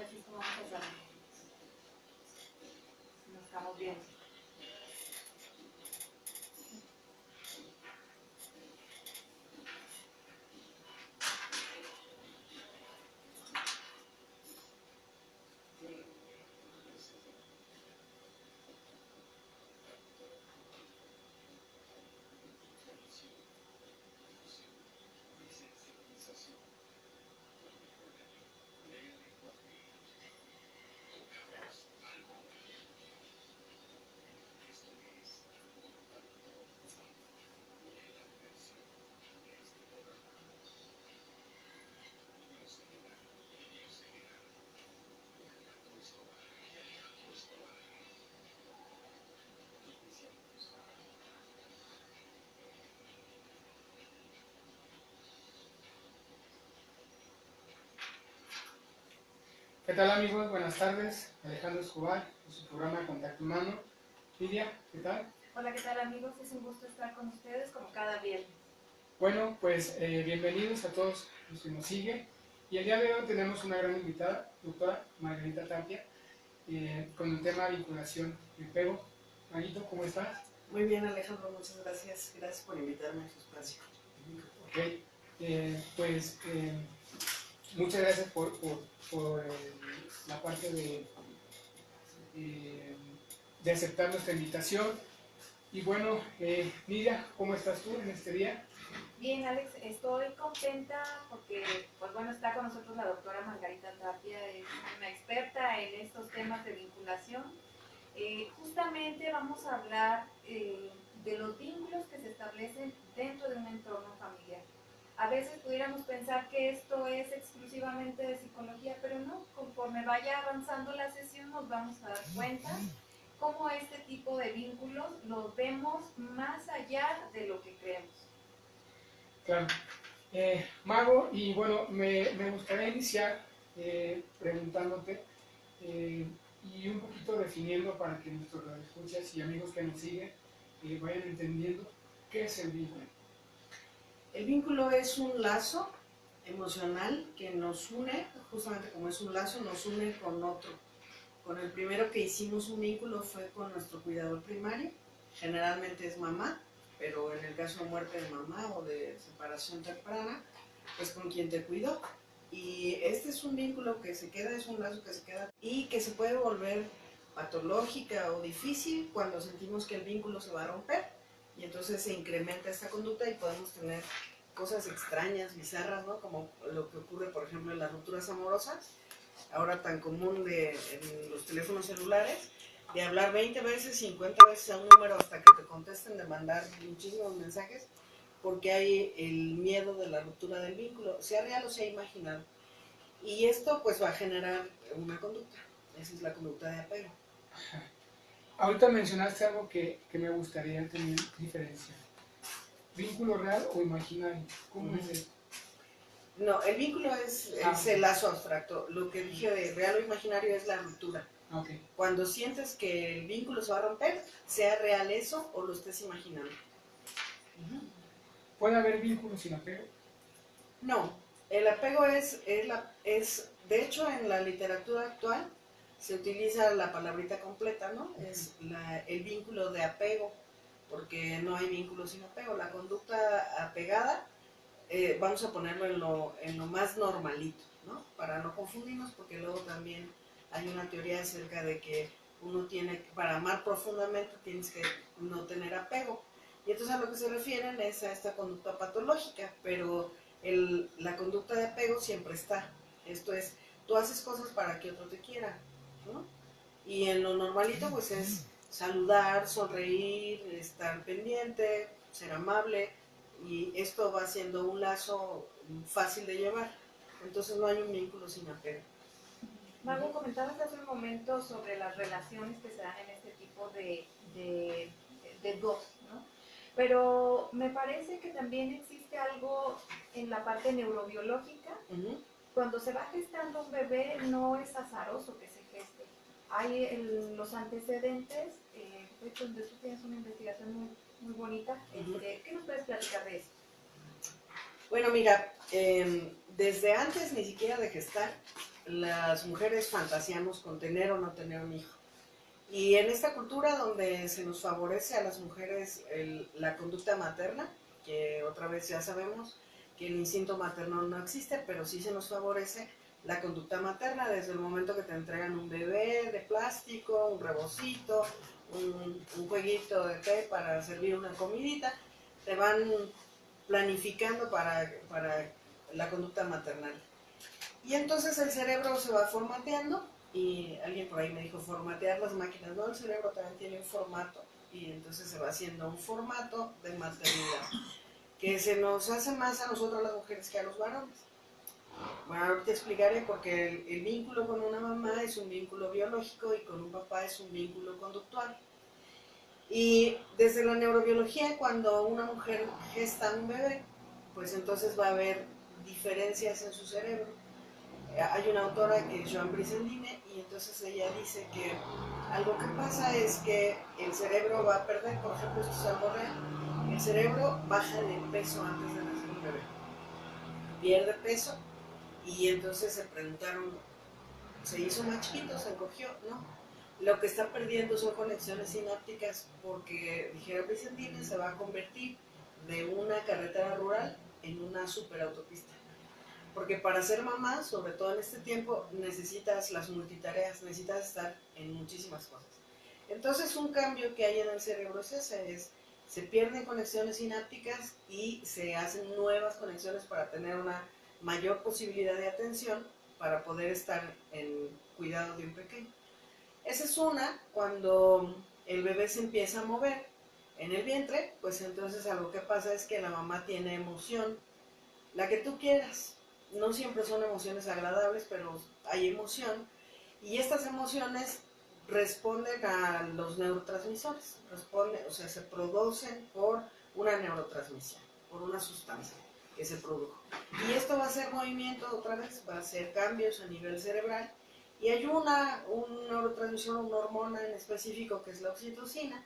Francisco, vamos a saber. Nos estamos viendo. ¿Qué tal, amigos? Buenas tardes. Alejandro Escobar, de su programa Contacto Humano. Lidia, ¿qué tal? Hola, ¿qué tal, amigos? Es un gusto estar con ustedes como cada viernes. Bueno, pues bienvenidos a todos los que nos siguen. Y el día de hoy tenemos una gran invitada, doctora Margarita Tapia, con el tema vinculación y apego. Marito, ¿cómo estás? Muy bien, Alejandro, muchas gracias. Gracias por invitarme a su espacio. Ok, muchas gracias por la parte de aceptar nuestra invitación. Y bueno, Lidia, ¿cómo estás tú en este día? Bien, Alex, estoy contenta porque, pues bueno, está con nosotros la doctora Margarita Tapia, es una experta en estos temas de vinculación. Justamente vamos a hablar de los vínculos que se establecen dentro de un entorno familiar. A veces pudiéramos pensar que esto es exclusivamente de psicología, pero no, conforme vaya avanzando la sesión nos vamos a dar cuenta cómo este tipo de vínculos los vemos más allá de lo que creemos. Claro. Mago, y bueno, me gustaría iniciar preguntándote y un poquito definiendo para que nuestros escuchas y amigos que nos siguen vayan entendiendo qué es el vínculo. El vínculo es un lazo emocional que nos une, justamente como es un lazo, nos une con otro. Con el primero que hicimos un vínculo fue con nuestro cuidador primario, generalmente es mamá, pero en el caso de muerte de mamá o de separación temprana, pues con quien te cuidó. Y este es un vínculo que se queda, es un lazo que se queda y que se puede volver patológica o difícil cuando sentimos que el vínculo se va a romper. Y entonces se incrementa esta conducta y podemos tener cosas extrañas, bizarras, ¿no? Como lo que ocurre, por ejemplo, en las rupturas amorosas, ahora tan común en los teléfonos celulares, de hablar 20 veces, 50 veces a un número hasta que te contesten, de mandar muchísimos mensajes, porque hay el miedo de la ruptura del vínculo, sea real o sea imaginado. Y esto pues va a generar una conducta, esa es la conducta de apego. Ajá. Ahorita mencionaste algo que me gustaría tener diferencia. ¿Vínculo real o imaginario? ¿Cómo es eso? No, el vínculo es el lazo abstracto. Lo que dije de real o imaginario es la ruptura. Okay. Cuando sientes que el vínculo se va a romper, sea real eso o lo estés imaginando. ¿Puede haber vínculos sin apego? No, el apego es, de hecho en la literatura actual se utiliza la palabrita completa, ¿no? Es el vínculo de apego, porque no hay vínculo sin apego. La conducta apegada, vamos a ponerlo en lo más normalito, ¿no? Para no confundirnos, porque luego también hay una teoría acerca de que uno tiene, para amar profundamente tienes que no tener apego. Y entonces a lo que se refieren es a esta conducta patológica, pero la conducta de apego siempre está. Esto es, tú haces cosas para que otro te quiera, ¿no? Y en lo normalito pues es saludar, sonreír, estar pendiente, ser amable, y esto va siendo un lazo fácil de llevar. Entonces no hay un vínculo sin apego. Mago, comentabas hace un momento sobre las relaciones que se dan en este tipo de dos, ¿no? Pero me parece que también existe algo en la parte neurobiológica. Cuando se va gestando un bebé no es azaroso que se geste. Hay los antecedentes, de hecho, donde tú tienes una investigación muy bonita. ¿Qué nos puedes platicar de eso? Bueno, mira, desde antes ni siquiera de gestar, las mujeres fantaseamos con tener o no tener un hijo. Y en esta cultura donde se nos favorece a las mujeres la conducta materna, que otra vez ya sabemos que el instinto materno no existe, pero sí se nos favorece la conducta materna desde el momento que te entregan un bebé de plástico, un rebocito, un jueguito de té para servir una comidita, te van planificando para la conducta maternal. Y entonces el cerebro se va formateando, y alguien por ahí me dijo formatear las máquinas, no, el cerebro también tiene un formato, y entonces se va haciendo un formato de maternidad, que se nos hace más a nosotros las mujeres que a los varones. Bueno, ahorita explicaré porque el vínculo con una mamá es un vínculo biológico y con un papá es un vínculo conductual. Y desde la neurobiología, cuando una mujer gesta un bebé, pues entonces va a haber diferencias en su cerebro. Hay una autora que es Joan Brizendine, y entonces ella dice que algo que pasa es que el cerebro va a perder, por ejemplo, esto es algo real, el cerebro baja de peso antes de nacer un bebé, pierde peso, y entonces se preguntaron, ¿se hizo más chiquito? ¿Se encogió? No. Lo que está perdiendo son conexiones sinápticas porque, dijera Vicentini, se va a convertir de una carretera rural en una superautopista. Porque para ser mamá, sobre todo en este tiempo, necesitas las multitareas, necesitas estar en muchísimas cosas. Entonces un cambio que hay en el cerebro es ese, se pierden conexiones sinápticas y se hacen nuevas conexiones para tener una mayor posibilidad de atención para poder estar en cuidado de un pequeño. Esa es una, cuando el bebé se empieza a mover en el vientre, pues entonces algo que pasa es que la mamá tiene emoción, la que tú quieras. No siempre son emociones agradables, pero hay emoción, y estas emociones responden a los neurotransmisores, se producen por una neurotransmisión, por una sustancia que se produjo. Y esto va a ser movimiento otra vez, va a ser cambios a nivel cerebral, y hay un neurotransmisor, una hormona en específico que es la oxitocina.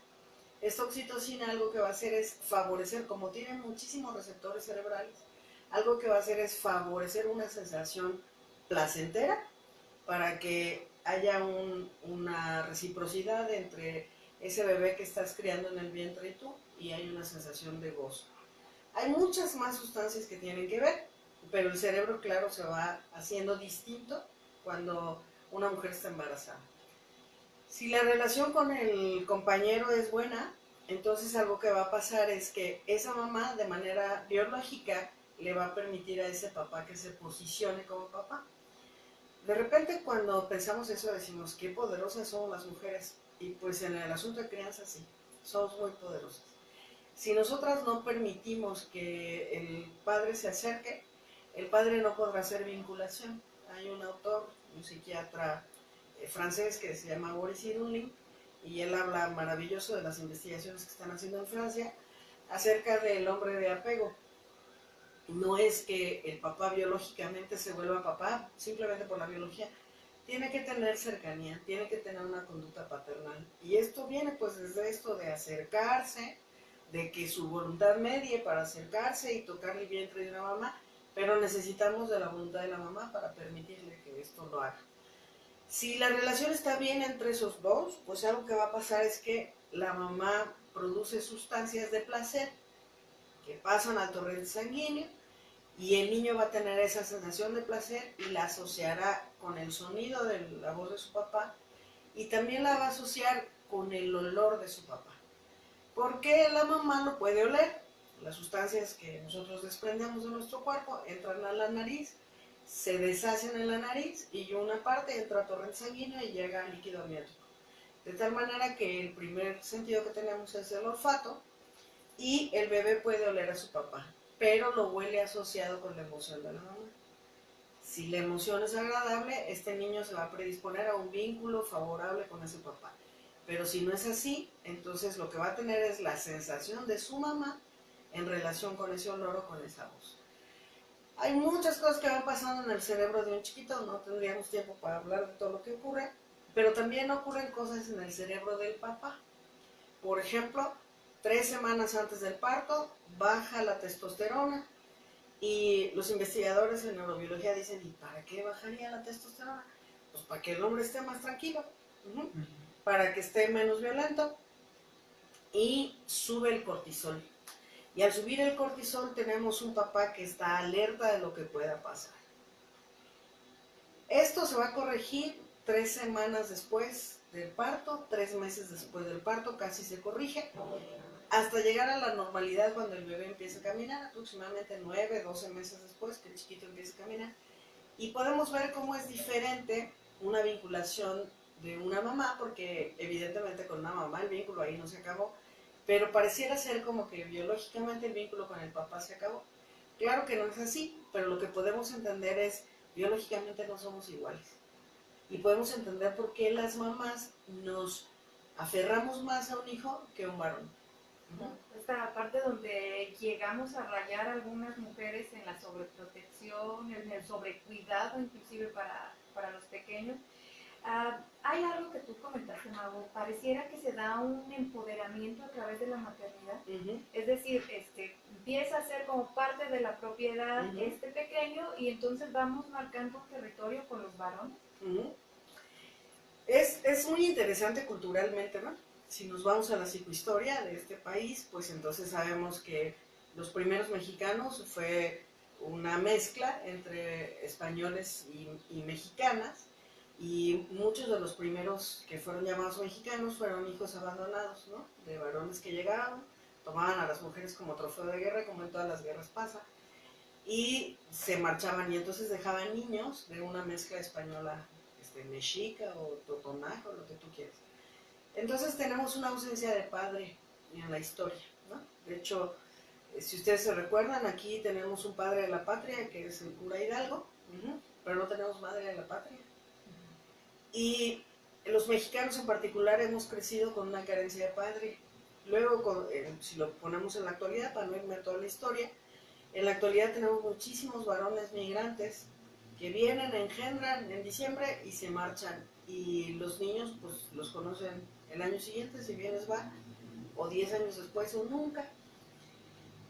Esta oxitocina algo que va a hacer es favorecer, como tiene muchísimos receptores cerebrales, algo que va a hacer es favorecer una sensación placentera para que haya una reciprocidad entre ese bebé que estás criando en el vientre y tú, y hay una sensación de gozo. Hay muchas más sustancias que tienen que ver, pero el cerebro, claro, se va haciendo distinto cuando una mujer está embarazada. Si la relación con el compañero es buena, entonces algo que va a pasar es que esa mamá, de manera biológica, le va a permitir a ese papá que se posicione como papá. De repente, cuando pensamos eso, decimos, qué poderosas son las mujeres. Y pues en el asunto de crianza sí, somos muy poderosas. Si nosotras no permitimos que el padre se acerque, el padre no podrá hacer vinculación. Hay un autor, un psiquiatra francés que se llama Boris Cyrulnik, y él habla maravilloso de las investigaciones que están haciendo en Francia acerca del hombre de apego. No es que el papá biológicamente se vuelva papá simplemente por la biología, tiene que tener cercanía, tiene que tener una conducta paternal, y esto viene pues desde esto de acercarse, de que su voluntad medie para acercarse y tocar el vientre de una mamá, pero necesitamos de la voluntad de la mamá para permitirle que esto lo haga. Si la relación está bien entre esos dos, pues algo que va a pasar es que la mamá produce sustancias de placer que pasan al torrente sanguíneo, y el niño va a tener esa sensación de placer y la asociará con el sonido de la voz de su papá, y también la va a asociar con el olor de su papá. Porque la mamá lo puede oler. Las sustancias que nosotros desprendemos de nuestro cuerpo entran a la nariz, se deshacen en la nariz, y una parte entra a torrente sanguíneo y llega al líquido amniótico. De tal manera que el primer sentido que tenemos es el olfato, y el bebé puede oler a su papá, pero lo huele asociado con la emoción de la mamá. Si la emoción es agradable, este niño se va a predisponer a un vínculo favorable con ese papá. Pero si no es así, entonces lo que va a tener es la sensación de su mamá en relación con ese olor o con esa voz. Hay muchas cosas que van pasando en el cerebro de un chiquito, no tendríamos tiempo para hablar de todo lo que ocurre, pero también ocurren cosas en el cerebro del papá. Por ejemplo, 3 semanas antes del parto, baja la testosterona, Y los investigadores en neurobiología dicen, ¿y para qué bajaría la testosterona? Pues para que el hombre esté más tranquilo, para que esté menos violento, y sube el cortisol. Y al subir el cortisol tenemos un papá que está alerta de lo que pueda pasar. Esto se va a corregir 3 semanas después del parto, 3 meses después del parto, casi se corrige, hasta llegar a la normalidad cuando el bebé empieza a caminar, aproximadamente 9, 12 meses después que el chiquito empieza a caminar. Y podemos ver cómo es diferente una vinculación de una mamá, porque evidentemente con una mamá el vínculo ahí no se acabó, pero pareciera ser como que biológicamente el vínculo con el papá se acabó. Claro que no es así, pero lo que podemos entender es, biológicamente no somos iguales. Y podemos entender por qué las mamás nos aferramos más a un hijo que a un varón. Esta parte donde llegamos a rayar algunas mujeres en la sobreprotección, en el sobrecuidado, inclusive para los pequeños. Hay algo que tú comentaste, Mago, pareciera que se da un empoderamiento a través de la maternidad. Es decir, empieza a ser como parte de la propiedad este pequeño y entonces vamos marcando un territorio con los varones. Es muy interesante culturalmente, ¿no? Si nos vamos a la psicohistoria de este país, pues entonces sabemos que los primeros mexicanos fue una mezcla entre españoles y mexicanas, y muchos de los primeros que fueron llamados mexicanos fueron hijos abandonados, ¿no? De varones que llegaban, tomaban a las mujeres como trofeo de guerra, como en todas las guerras pasa, y se marchaban, y entonces dejaban niños de una mezcla española, mexica o totonaca o lo que tú quieras. Entonces tenemos una ausencia de padre en la historia, ¿no? De hecho, si ustedes se recuerdan, aquí tenemos un padre de la patria, que es el cura Hidalgo, pero no tenemos madre de la patria. Y los mexicanos en particular hemos crecido con una carencia de padre. Luego, si lo ponemos en la actualidad, para no irme a toda la historia, en la actualidad tenemos muchísimos varones migrantes que vienen, engendran en diciembre y se marchan. Y los niños pues los conocen el año siguiente, si bien les va, o 10 años después o nunca.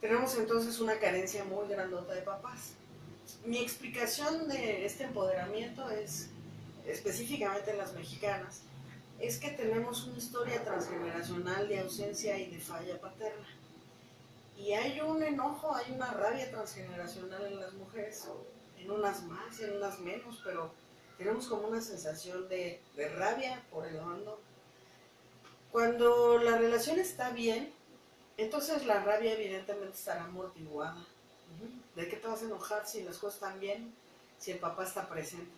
Tenemos entonces una carencia muy grandota de papás. Mi explicación de este empoderamiento es, específicamente en las mexicanas, es que tenemos una historia transgeneracional de ausencia y de falla paterna. Y hay un enojo, hay una rabia transgeneracional en las mujeres, en unas más, en unas menos, pero tenemos como una sensación de rabia por el abandono. Cuando la relación está bien, entonces la rabia evidentemente estará amortiguada. ¿De qué te vas a enojar si las cosas están bien, si el papá está presente?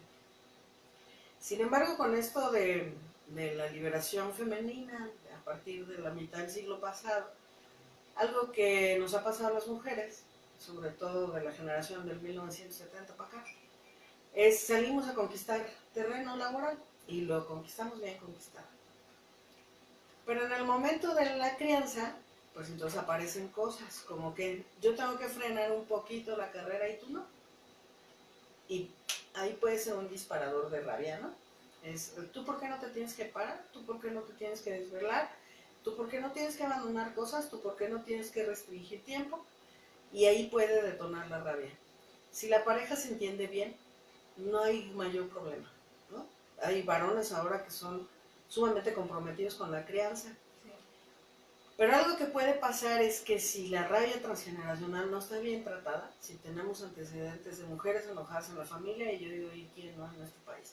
Sin embargo, con esto de la liberación femenina, a partir de la mitad del siglo pasado, algo que nos ha pasado a las mujeres, sobre todo de la generación del 1970 para acá, es salimos a conquistar terreno laboral y lo conquistamos bien conquistado. Pero en el momento de la crianza, pues entonces aparecen cosas como que yo tengo que frenar un poquito la carrera y tú no. Y ahí puede ser un disparador de rabia, ¿no? Es, ¿tú por qué no te tienes que parar? ¿Tú por qué no te tienes que desvelar? ¿Tú por qué no tienes que abandonar cosas? ¿Tú por qué no tienes que restringir tiempo? Y ahí puede detonar la rabia. Si la pareja se entiende bien, no hay mayor problema, ¿no? Hay varones ahora que son sumamente comprometidos con la crianza. Sí. Pero algo que puede pasar es que si la rabia transgeneracional no está bien tratada, si tenemos antecedentes de mujeres enojadas en la familia, y yo digo, ¿y quién no en este país?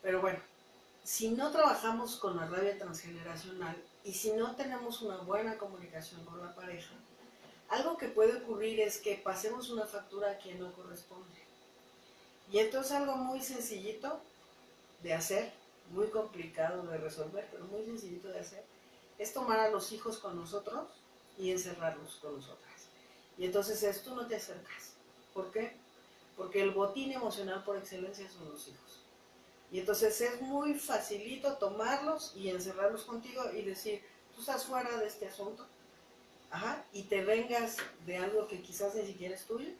Pero bueno, si no trabajamos con la rabia transgeneracional y si no tenemos una buena comunicación con la pareja, algo que puede ocurrir es que pasemos una factura a quien no corresponde. Y entonces algo muy sencillito de hacer, muy complicado de resolver, pero muy sencillito de hacer, es tomar a los hijos con nosotros y encerrarlos con nosotras. Y entonces es, tú no te acercas. ¿Por qué? Porque el botín emocional por excelencia son los hijos. Y entonces es muy facilito tomarlos y encerrarlos contigo y decir, tú estás fuera de este asunto, y te vengas de algo que quizás ni siquiera es tuyo,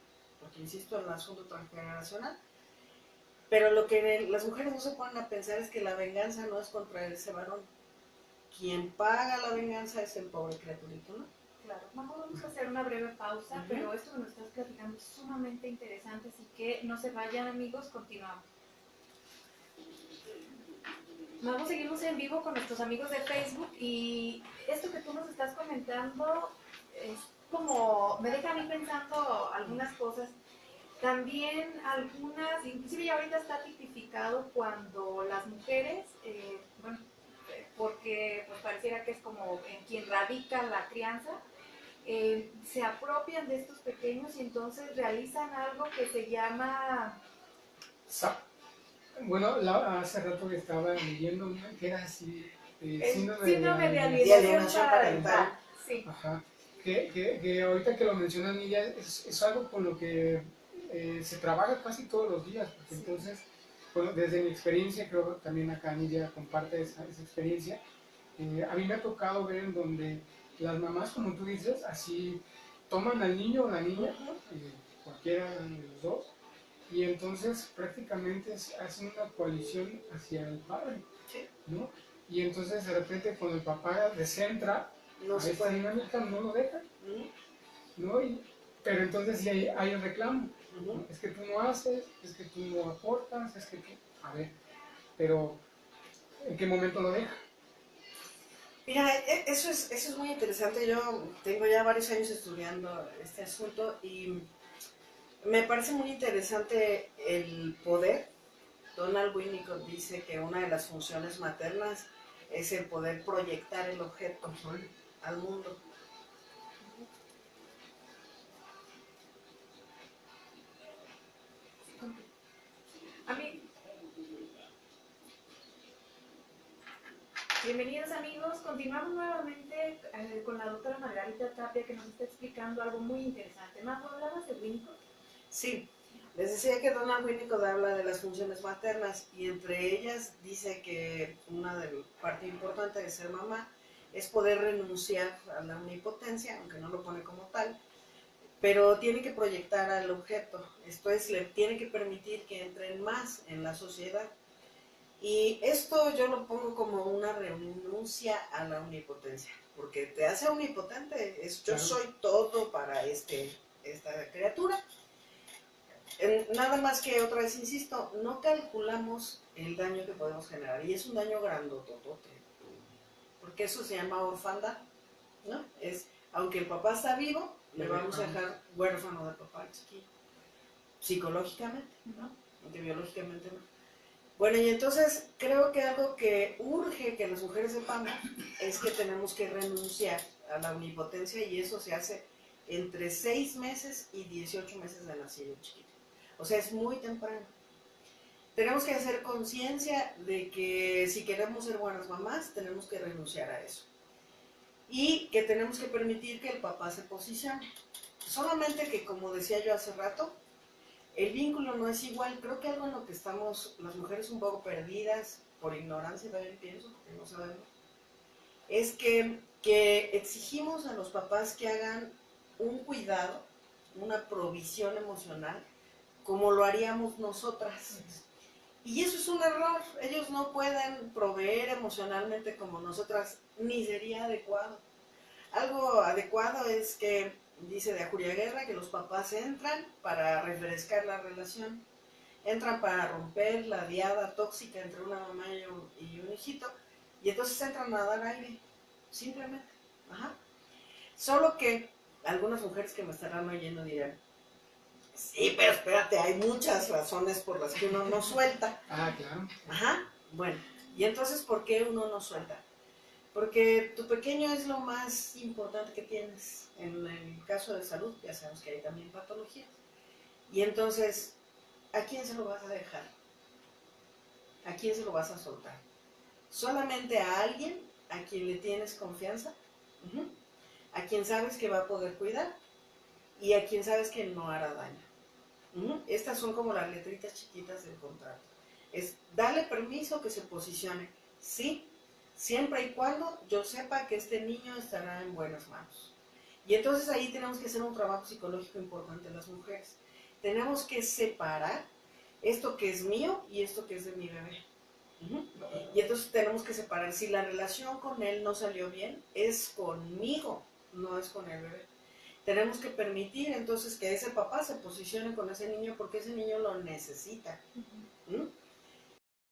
porque insisto en el asunto transgeneracional. Pero lo que las mujeres no se ponen a pensar es que la venganza no es contra ese varón. Quien paga la venganza es el pobre criaturito, ¿no? Claro, vamos a hacer una breve pausa, pero esto que nos estás platicando es sumamente interesante, así que no se vayan, amigos, continuamos. Vamos, seguimos en vivo con nuestros amigos de Facebook y esto que tú nos estás comentando es como, me deja a mí pensando algunas cosas. También algunas, inclusive ya ahorita está tipificado cuando las mujeres, bueno, porque pues pareciera que es como en quien radica la crianza, se apropian de estos pequeños y entonces realizan algo que se llama... Bueno, hace rato que estaba leyendo una que era así, síndrome de alienación parental. Sí. Ajá. Que ahorita que lo menciona Nidia, es algo con lo que se trabaja casi todos los días, porque entonces, bueno, desde mi experiencia, creo que también acá Nidia comparte esa experiencia, a mí me ha tocado ver en donde las mamás, como tú dices, así toman al niño o la niña, cualquiera de los dos, y entonces prácticamente hacen una coalición hacia el padre, ¿no? Y entonces de repente cuando el papá desea entrar a esta dinámica, no lo dejan, ¿no? Pero entonces sí hay el reclamo, ¿no? Es que tú no haces, es que tú no aportas, es que tú... A ver, pero ¿en qué momento lo deja? Mira, eso es muy interesante. Yo tengo ya varios años estudiando este asunto y me parece muy interesante el poder. Donald Winnicott dice que una de las funciones maternas es el poder proyectar el objeto, ¿no?, al mundo. Bienvenidos, amigos, continuamos nuevamente con la doctora Margarita Tapia, que nos está explicando algo muy interesante. Majo, ¿hablabas de Winnicott? Sí, les decía que Donald Winnicott habla de las funciones maternas y entre ellas dice que una parte importante de ser mamá es poder renunciar a la omnipotencia, aunque no lo pone como tal, pero tiene que proyectar al objeto, esto es, le tiene que permitir que entren más en la sociedad. Y esto yo lo pongo como una renuncia a la omnipotencia, porque te hace omnipotente, yo soy todo para esta criatura. Nada más que otra vez insisto, no calculamos el daño que podemos generar, y es un daño grandototote, porque eso se llama orfandad, ¿no? Es, aunque el papá está vivo, le vamos a dejar huérfano de papá chiquito, psicológicamente, ¿no? Aunque biológicamente no. Bueno, y entonces creo que algo que urge que las mujeres sepamos es que tenemos que renunciar a la omnipotencia, y eso se hace entre 6 meses y 18 meses de nacido chiquito. O sea, es muy temprano. Tenemos que hacer conciencia de que si queremos ser buenas mamás, tenemos que renunciar a eso. Y que tenemos que permitir que el papá se posicione. Solamente que, como decía yo hace rato, el vínculo no es igual. Creo que algo en lo que estamos las mujeres un poco perdidas, por ignorancia también pienso, porque no sabemos, es que exigimos a los papás que hagan un cuidado, una provisión emocional, como lo haríamos nosotras. Y eso es un error. Ellos no pueden proveer emocionalmente como nosotras, ni sería adecuado. Algo adecuado es que, dice de Ajuria Guerra, que los papás entran para refrescar la relación, entran para romper la diada tóxica entre una mamá y un hijito, y entonces entran a dar aire, simplemente. Ajá. Solo que algunas mujeres que me estarán oyendo dirán, sí, pero espérate, hay muchas razones por las que uno no suelta. Ah, claro. Ajá, bueno, y entonces, ¿por qué uno no suelta? Porque tu pequeño es lo más importante que tienes. En el caso de salud, ya sabemos que hay también patologías. Y entonces, ¿a quién se lo vas a dejar? ¿A quién se lo vas a soltar? ¿Solamente a alguien a quien le tienes confianza? ¿A quien sabes que va a poder cuidar? Y a quien sabes que no hará daño. Estas son como las letritas chiquitas del contrato. Es darle permiso que se posicione. Sí, siempre y cuando yo sepa que este niño estará en buenas manos. Y entonces ahí tenemos que hacer un trabajo psicológico importante en las mujeres. Tenemos que separar esto que es mío y esto que es de mi bebé. Y entonces tenemos que separar. Si la relación con él no salió bien, es conmigo. no es con el bebé. Tenemos que permitir entonces que ese papá se posicione con ese niño porque ese niño lo necesita. ¿Mm?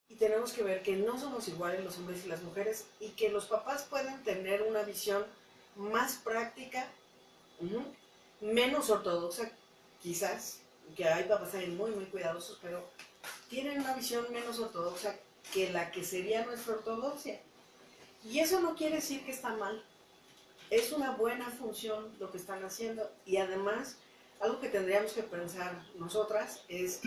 Y tenemos que ver que no somos iguales los hombres y las mujeres y que los papás pueden tener una visión más práctica, menos ortodoxa, quizás, que hay papás también muy, muy cuidadosos, pero tienen una visión menos ortodoxa que la que sería nuestra ortodoxia. Y eso no quiere decir que está mal. Es una buena función lo que están haciendo. Y además, algo que tendríamos que pensar nosotras es,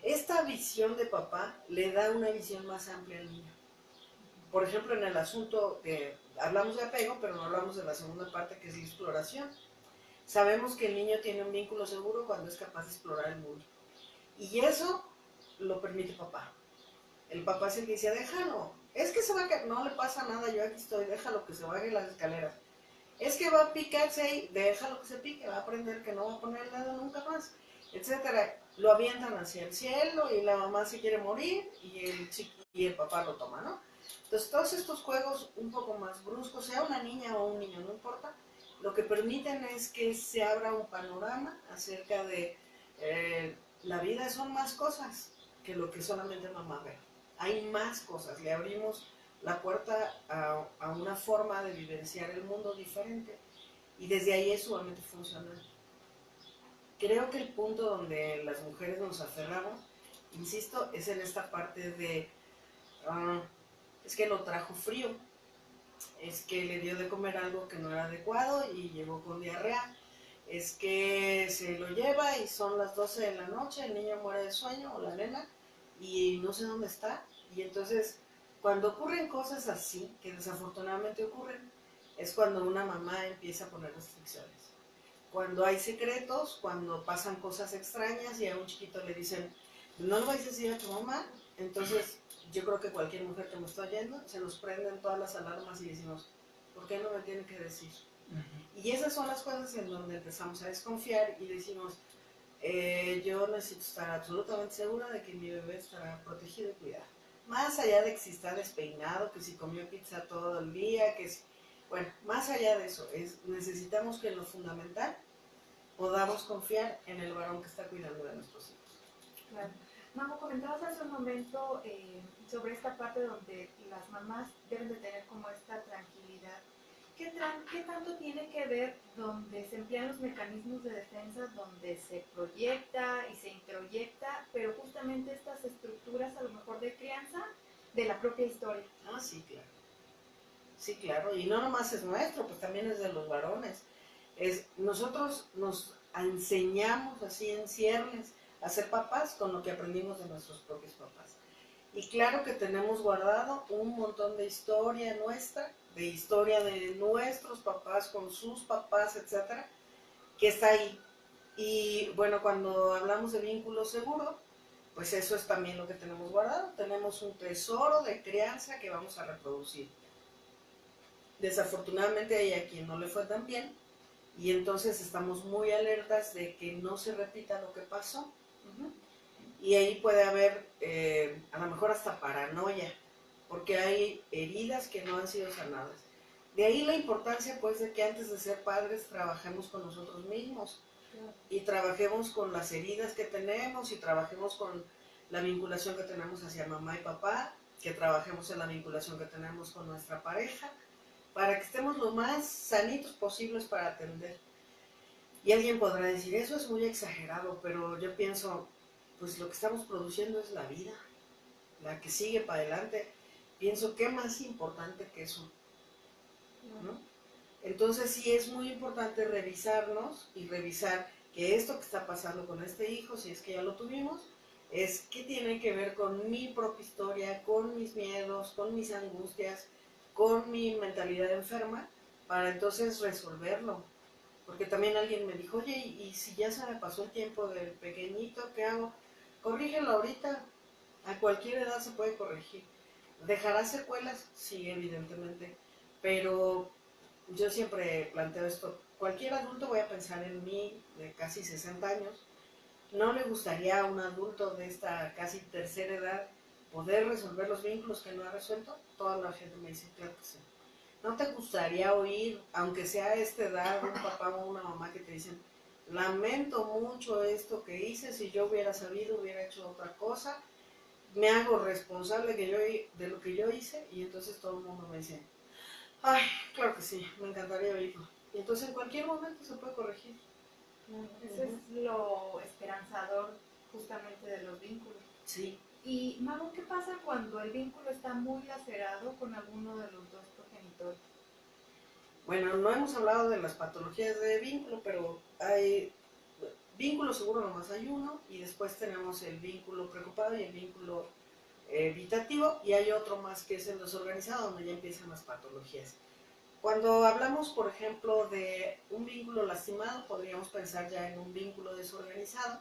esta visión de papá le da una visión más amplia al niño. Por ejemplo, en el asunto que hablamos de apego, pero no hablamos de la segunda parte, que es la exploración. Sabemos que el niño tiene un vínculo seguro cuando es capaz de explorar el mundo. Y eso lo permite papá. El papá es el que dice, déjalo. Es que se va a caer, no le pasa nada, yo aquí estoy, déjalo que se baje las escaleras. Es que va a picarse ahí, déjalo que se pique, va a aprender que no va a poner el dedo nunca más, etcétera. Lo avientan hacia el cielo y la mamá se quiere morir y el papá lo toma, ¿no? Entonces todos estos juegos un poco más bruscos, sea una niña o un niño, no importa, lo que permiten es que se abra un panorama acerca de la vida son más cosas que lo que solamente mamá ve. Hay más cosas, le abrimos la puerta a una forma de vivenciar el mundo diferente y desde ahí es sumamente funcional. Creo que el punto donde las mujeres nos aferramos, insisto, es en esta parte de es que lo trajo frío, es que le dio de comer algo que no era adecuado y llegó con diarrea, es que se lo lleva y son las 12 de la noche, el niño muere de sueño o la nena y no sé dónde está. Y entonces, cuando ocurren cosas así, que desafortunadamente ocurren, es cuando una mamá empieza a poner restricciones. Cuando hay secretos, cuando pasan cosas extrañas y a un chiquito le dicen, no lo vais a decir a tu mamá, entonces yo creo que cualquier mujer que me está oyendo, se nos prenden todas las alarmas y decimos, ¿por qué no me tiene que decir? Y esas son las cosas en donde empezamos a desconfiar y decimos, yo necesito estar absolutamente segura de que mi bebé estará protegido y cuidado. Más allá de que si está despeinado, que si comió pizza todo el día, que si... Bueno, más allá de eso, necesitamos que en lo fundamental podamos confiar en el varón que está cuidando de nuestros hijos. Claro. Majo, comentabas hace un momento sobre esta parte donde las mamás deben de tener como esta tranquilidad. ¿Qué tanto tiene que ver donde se emplean los mecanismos de defensa, donde se proyecta y se introyecta, pero justamente estas estructuras a lo mejor de crianza de la propia historia? Ah, sí, claro. Sí, claro. Y no nomás es nuestro, pues también es de los varones. Nosotros nos enseñamos así en ciernes a ser papás con lo que aprendimos de nuestros propios papás. Y claro que tenemos guardado un montón de historia nuestra, de historia de nuestros papás con sus papás, etcétera, que está ahí. Y bueno, cuando hablamos de vínculo seguro, pues eso es también lo que tenemos guardado. Tenemos un tesoro de crianza que vamos a reproducir. Desafortunadamente hay a quien no le fue tan bien y entonces estamos muy alertas de que no se repita lo que pasó. Y ahí puede haber a lo mejor hasta paranoia, porque hay heridas que no han sido sanadas. De ahí la importancia pues de que antes de ser padres trabajemos con nosotros mismos y trabajemos con las heridas que tenemos y trabajemos con la vinculación que tenemos hacia mamá y papá, que trabajemos en la vinculación que tenemos con nuestra pareja, para que estemos lo más sanitos posibles para atender. Y alguien podrá decir, eso es muy exagerado, pero yo pienso, pues lo que estamos produciendo es la vida, la que sigue para adelante. Pienso, ¿qué más importante que eso? ¿No? Entonces sí es muy importante revisarnos y revisar que esto que está pasando con este hijo, si es que ya lo tuvimos, es qué tiene que ver con mi propia historia, con mis miedos, con mis angustias, con mi mentalidad enferma, para entonces resolverlo. Porque también alguien me dijo, oye, y si ya se me pasó el tiempo del pequeñito, ¿qué hago? Corrígelo ahorita, a cualquier edad se puede corregir. ¿Dejará secuelas? Sí, evidentemente, pero yo siempre planteo esto, cualquier adulto, voy a pensar en mí de casi 60 años, ¿no le gustaría a un adulto de esta casi tercera edad poder resolver los vínculos que no ha resuelto? Toda la gente me dice, claro que sí. ¿No te gustaría oír, aunque sea a esta edad, un papá o una mamá que te dicen, lamento mucho esto que hice, si yo hubiera sabido, hubiera hecho otra cosa, me hago responsable de lo que yo hice? Y entonces todo el mundo me dice, ay, claro que sí, me encantaría oírlo. Y entonces en cualquier momento se puede corregir. Eso es lo esperanzador justamente de los vínculos. Sí. Y Mago, ¿qué pasa cuando el vínculo está muy lacerado con alguno de los dos progenitores? Bueno, no hemos hablado de las patologías de vínculo, pero hay vínculo seguro nomás hay uno, y después tenemos el vínculo preocupado y el vínculo evitativo, y hay otro más que es el desorganizado, donde ya empiezan las patologías. Cuando hablamos, por ejemplo, de un vínculo lastimado, podríamos pensar ya en un vínculo desorganizado,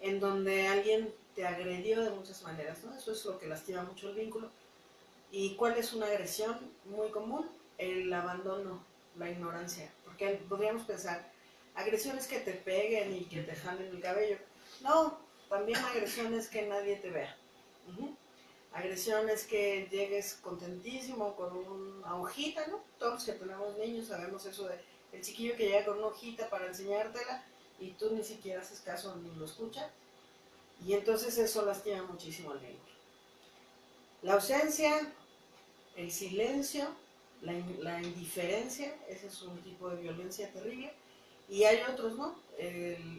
en donde alguien te agredió de muchas maneras, ¿no? Eso es lo que lastima mucho el vínculo. ¿Y cuál es una agresión muy común? El abandono, la ignorancia. Porque podríamos pensar, agresiones que te peguen y que te jalen el cabello. No, también agresiones que nadie te vea. Agresiones que llegues contentísimo con una hojita, ¿no? Todos los que tenemos niños sabemos eso de el chiquillo que llega con una hojita para enseñártela y tú ni siquiera haces caso ni lo escuchas. Y entonces eso lastima muchísimo al vínculo. La ausencia, el silencio, la indiferencia, ese es un tipo de violencia terrible. Y hay otros, ¿no?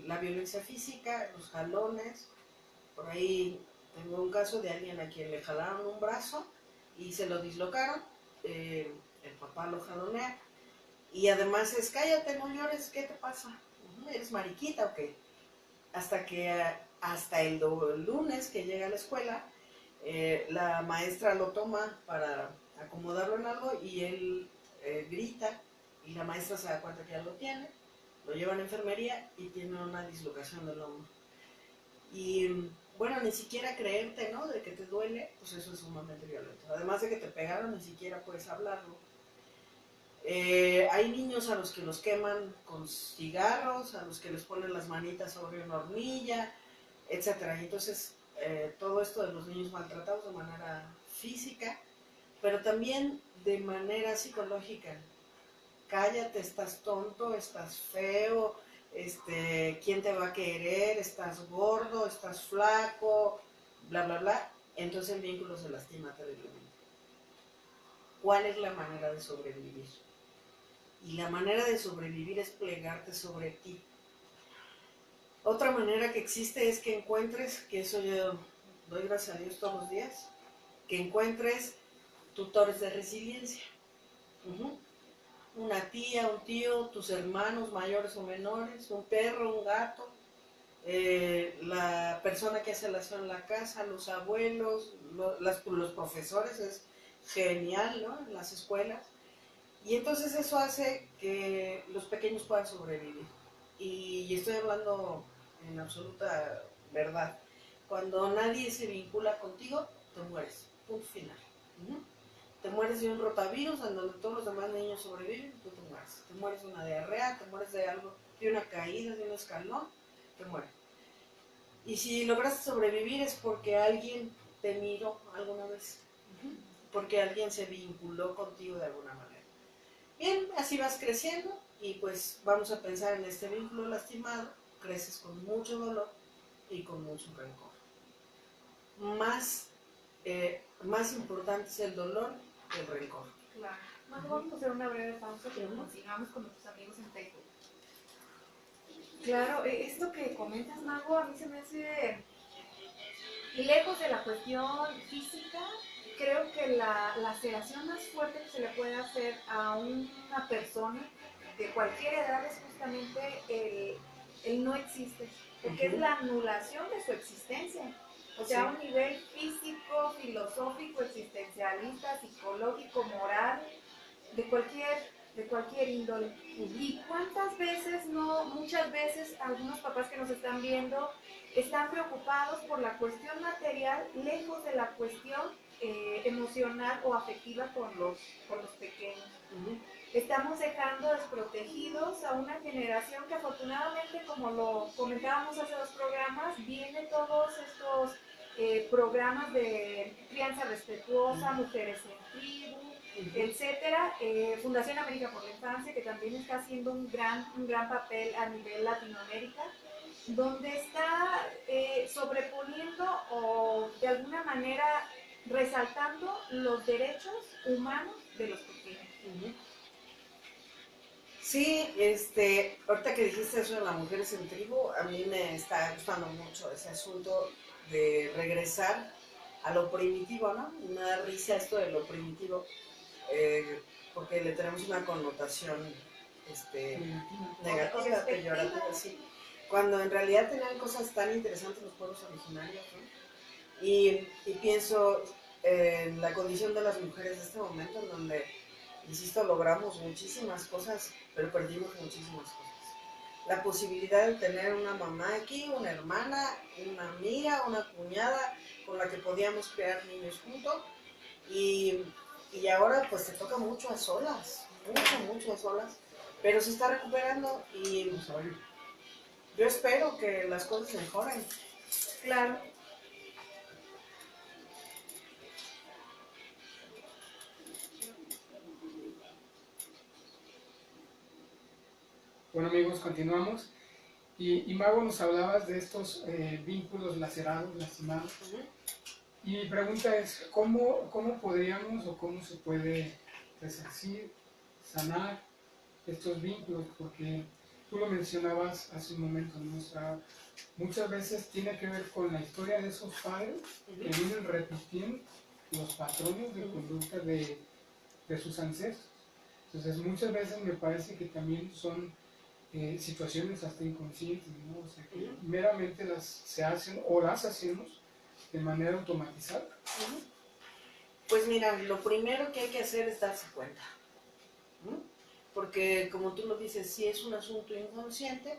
La violencia física, los jalones. Por ahí tengo un caso de alguien a quien le jalaron un brazo y se lo dislocaron. El papá lo jalonea. Y además es, cállate, no llores, ¿qué te pasa? ¿Eres mariquita o qué? Hasta el lunes que llega a la escuela, la maestra lo toma para acomodarlo en algo y él grita y la maestra se da cuenta que ya lo tiene, lo lleva a la enfermería y tiene una dislocación del hombro. Y bueno, ni siquiera creerte, ¿no? De que te duele, pues eso es sumamente violento. Además de que te pegaron, ni siquiera puedes hablarlo. Hay niños a los que los queman con cigarros, a los que les ponen las manitas sobre una hornilla, etcétera. Y entonces todo esto de los niños maltratados de manera física, pero también de manera psicológica. Cállate, estás tonto, estás feo, ¿quién te va a querer? Estás gordo, estás flaco, bla, bla, bla. Entonces el vínculo se lastima terriblemente. ¿Cuál es la manera de sobrevivir? Y la manera de sobrevivir es plegarte sobre ti. Otra manera que existe es que encuentres, que eso yo doy gracias a Dios todos los días, que encuentres tutores de resiliencia. Una tía, un tío, tus hermanos mayores o menores, un perro, un gato, la persona que hace la aseo en la casa, los abuelos, los profesores, es genial, ¿no? En las escuelas. Y entonces eso hace que los pequeños puedan sobrevivir. Y estoy hablando en absoluta verdad. Cuando nadie se vincula contigo, te mueres. Punto final. Te mueres de un rotavirus en donde todos los demás niños sobreviven, tú te mueres. Te mueres de una diarrea, te mueres de algo, de una caída, de un escalón, te mueres. Y si lograste sobrevivir es porque alguien te miró alguna vez. Porque alguien se vinculó contigo de alguna manera. Bien, así vas creciendo y pues vamos a pensar en este vínculo lastimado, creces con mucho dolor y con mucho rencor. Más importante es el dolor que el rencor. Claro. Vamos a hacer una breve pausa, pero continuamos con nuestros amigos en Facebook. Claro, esto que comentas, Mago, a mí se me hace lejos de la cuestión física. Creo que la laceración más fuerte que se le puede hacer a una persona de cualquier edad es justamente el no existe, porque es la anulación de su existencia. O sea, a un nivel físico, filosófico, existencialista, psicológico, moral, de cualquier índole. ¿Y cuántas veces no? Muchas veces algunos papás que nos están viendo están preocupados por la cuestión material, lejos de la cuestión emocional o afectiva con los pequeños. Estamos dejando desprotegidos a una generación que afortunadamente, como lo comentábamos hace 2 programas, viene todos estos programas de crianza respetuosa, mujeres en tribu, etcétera. Fundación América por la Infancia, que también está haciendo un gran papel a nivel Latinoamérica, donde está sobreponiendo o de alguna manera resaltando los derechos humanos de los pequeños. Sí, ahorita que dijiste eso de las mujeres en tribu, a mí me está gustando mucho ese asunto de regresar a lo primitivo, ¿no? Me da risa esto de lo primitivo, porque le tenemos una connotación negativa, peyorativa, sí. Cuando en realidad tenían cosas tan interesantes los pueblos originarios, ¿no? Y pienso en la condición de las mujeres de este momento, en donde, insisto, logramos muchísimas cosas, pero perdimos muchísimas cosas. La posibilidad de tener una mamá aquí, una hermana, una amiga, una cuñada con la que podíamos crear niños juntos, y ahora pues se toca mucho a solas, mucho a solas, pero se está recuperando y yo espero que las cosas mejoren. Claro. Bueno amigos, continuamos. Y Mago, nos hablabas de estos vínculos lacerados, lastimados. Y mi pregunta es, ¿cómo podríamos o cómo se puede resarcir, sanar estos vínculos? Porque tú lo mencionabas hace un momento, muchas veces tiene que ver con la historia de esos padres que vienen repitiendo los patrones de conducta de sus ancestros. Entonces muchas veces me parece que también son situaciones hasta inconscientes, ¿no? O sea, que meramente se hacen o las hacemos de manera automatizada. Pues mira, lo primero que hay que hacer es darse cuenta. Porque como tú lo dices, si es un asunto inconsciente,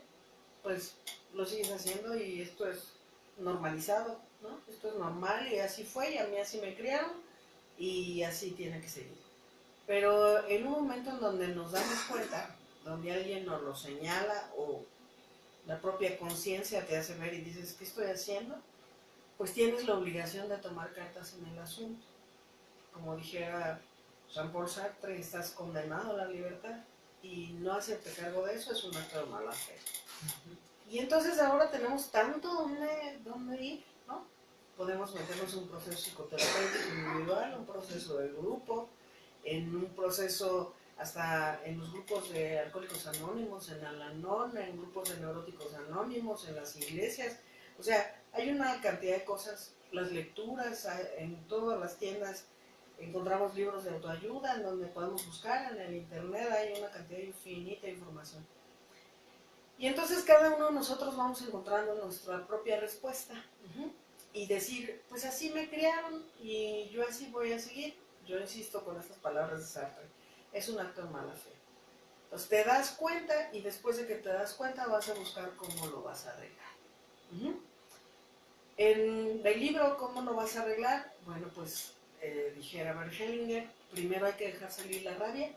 pues lo sigues haciendo y esto es normalizado, ¿no? Esto es normal y así fue y a mí así me criaron y así tiene que seguir. Pero en un momento en donde nos damos cuenta, donde alguien nos lo señala o la propia conciencia te hace ver y dices, ¿qué estoy haciendo? Pues tienes la obligación de tomar cartas en el asunto. Como dijera Jean-Paul Sartre, estás condenado a la libertad y no hacerte cargo de eso es un acto de mala fe. Y entonces ahora tenemos tanto donde ir, ¿no? Podemos meternos en un proceso psicoterapéutico individual, un proceso de grupo, en un proceso hasta en los grupos de alcohólicos anónimos, en Al-Anon, en grupos de neuróticos anónimos, en las iglesias. O sea, hay una cantidad de cosas, las lecturas, en todas las tiendas encontramos libros de autoayuda en donde podemos buscar, en el internet hay una cantidad infinita de información. Y entonces cada uno de nosotros vamos encontrando nuestra propia respuesta y decir, pues así me criaron y yo así voy a seguir. Yo insisto con estas palabras de Sartre, es un acto de mala fe. Entonces te das cuenta y después de que te das cuenta vas a buscar cómo lo vas a arreglar. En el libro ¿Cómo lo vas a arreglar? Bueno, pues dijera Bert Hellinger, primero hay que dejar salir la rabia